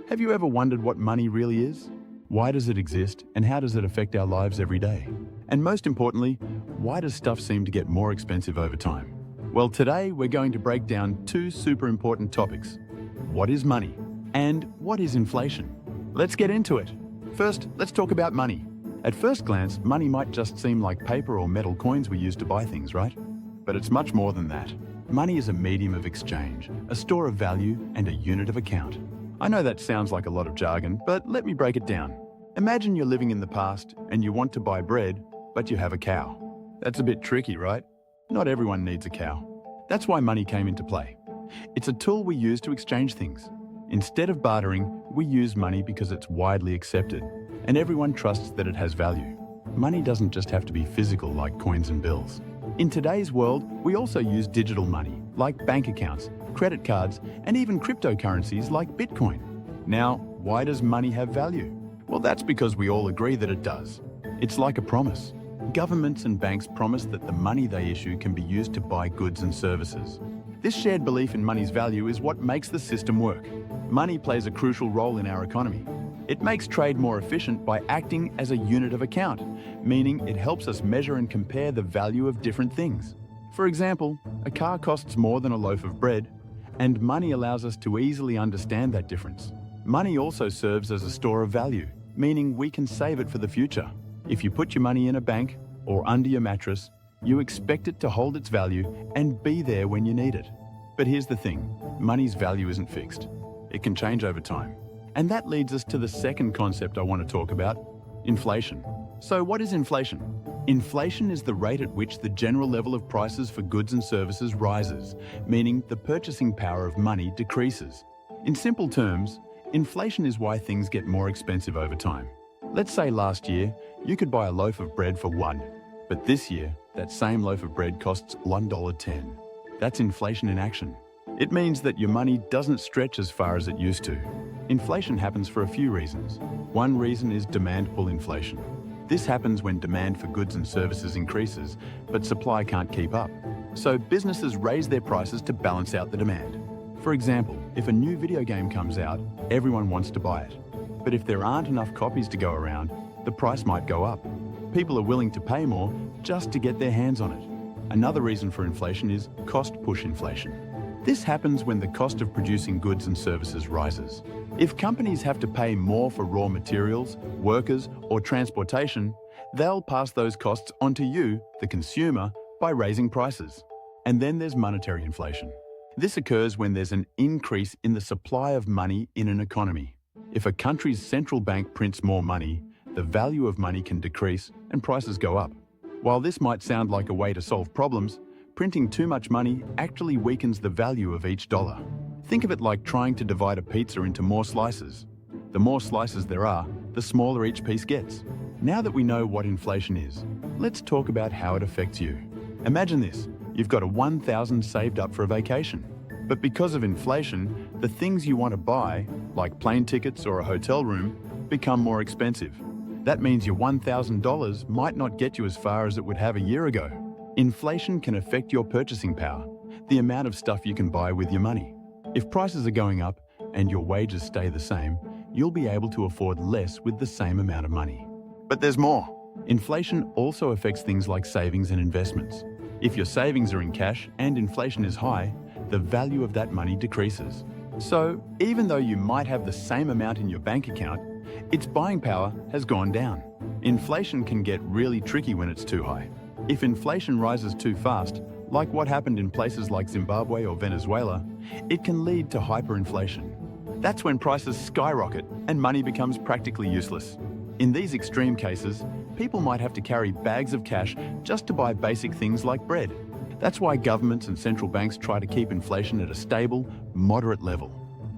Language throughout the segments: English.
Have you ever wondered what money really is? Why does it exist, and how does it affect our lives every day? And most importantly, why does stuff seem to get more expensive over time? Well, today we're going to break down two super important topics. What is money? And what is inflation? Let's get into it. First, let's talk about money. At first glance, money might just seem like paper or metal coins we use to buy things, right? But it's much more than that. Money is a medium of exchange, a store of value, and a unit of account. I know that sounds like a lot of jargon, but let me break it down. Imagine you're living in the past and you want to buy bread, but you have a cow. That's a bit tricky, right? Not everyone needs a cow. That's why money came into play. It's a tool we use to exchange things. Instead of bartering, we use money because it's widely accepted, and everyone trusts that it has value. Money doesn't just have to be physical like coins and bills. In today's world, we also use digital money, like bank accounts, credit cards, and even cryptocurrencies like Bitcoin. Now, why does money have value? Well, that's because we all agree that it does. It's like a promise. Governments and banks promise that the money they issue can be used to buy goods and services. This shared belief in money's value is what makes the system work. Money plays a crucial role in our economy. It makes trade more efficient by acting as a unit of account, meaning it helps us measure and compare the value of different things. For example, a car costs more than a loaf of bread, and money allows us to easily understand that difference. Money also serves as a store of value, meaning we can save it for the future. If you put your money in a bank or under your mattress, you expect it to hold its value and be there when you need it. But here's the thing, money's value isn't fixed. It can change over time. And that leads us to the second concept I want to talk about, inflation. So what is inflation? Inflation is the rate at which the general level of prices for goods and services rises, meaning the purchasing power of money decreases. In simple terms, inflation is why things get more expensive over time. Let's say last year, you could buy a loaf of bread for $1, but this year, that same loaf of bread costs $1.10. That's inflation in action. It means that your money doesn't stretch as far as it used to. Inflation happens for a few reasons. One reason is demand pull inflation. This happens when demand for goods and services increases, but supply can't keep up. So businesses raise their prices to balance out the demand. For example, if a new video game comes out, everyone wants to buy it. But if there aren't enough copies to go around, the price might go up. People are willing to pay more just to get their hands on it. Another reason for inflation is cost push inflation. This happens when the cost of producing goods and services rises. If companies have to pay more for raw materials, workers, or transportation, they'll pass those costs on to you, the consumer, by raising prices. And then there's monetary inflation. This occurs when there's an increase in the supply of money in an economy. If a country's central bank prints more money, the value of money can decrease and prices go up. While this might sound like a way to solve problems, printing too much money actually weakens the value of each dollar. Think of it like trying to divide a pizza into more slices. The more slices there are, the smaller each piece gets. Now that we know what inflation is, let's talk about how it affects you. Imagine this, you've got a $1,000 saved up for a vacation. But because of inflation, the things you want to buy, like plane tickets or a hotel room, become more expensive. That means your $1,000 might not get you as far as it would have a year ago. Inflation can affect your purchasing power, the amount of stuff you can buy with your money. If prices are going up and your wages stay the same, you'll be able to afford less with the same amount of money. But there's more. Inflation also affects things like savings and investments. If your savings are in cash and inflation is high, the value of that money decreases. So, even though you might have the same amount in your bank account, its buying power has gone down. Inflation can get really tricky when it's too high. If inflation rises too fast, like what happened in places like Zimbabwe or Venezuela, it can lead to hyperinflation. That's when prices skyrocket and money becomes practically useless. In these extreme cases, people might have to carry bags of cash just to buy basic things like bread. That's why governments and central banks try to keep inflation at a stable, moderate level.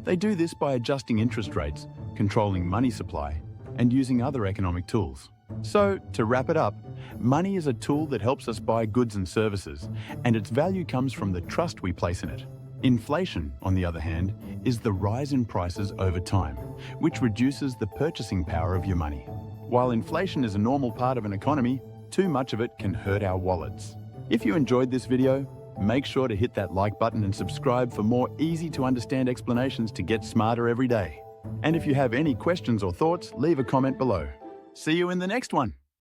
They do this by adjusting interest rates, controlling money supply, and using other economic tools. So, to wrap it up, money is a tool that helps us buy goods and services, and its value comes from the trust we place in it. Inflation, on the other hand, is the rise in prices over time, which reduces the purchasing power of your money. While inflation is a normal part of an economy, too much of it can hurt our wallets. If you enjoyed this video, make sure to hit that like button and subscribe for more easy-to-understand explanations to get smarter every day. And if you have any questions or thoughts, leave a comment below. See you in the next one.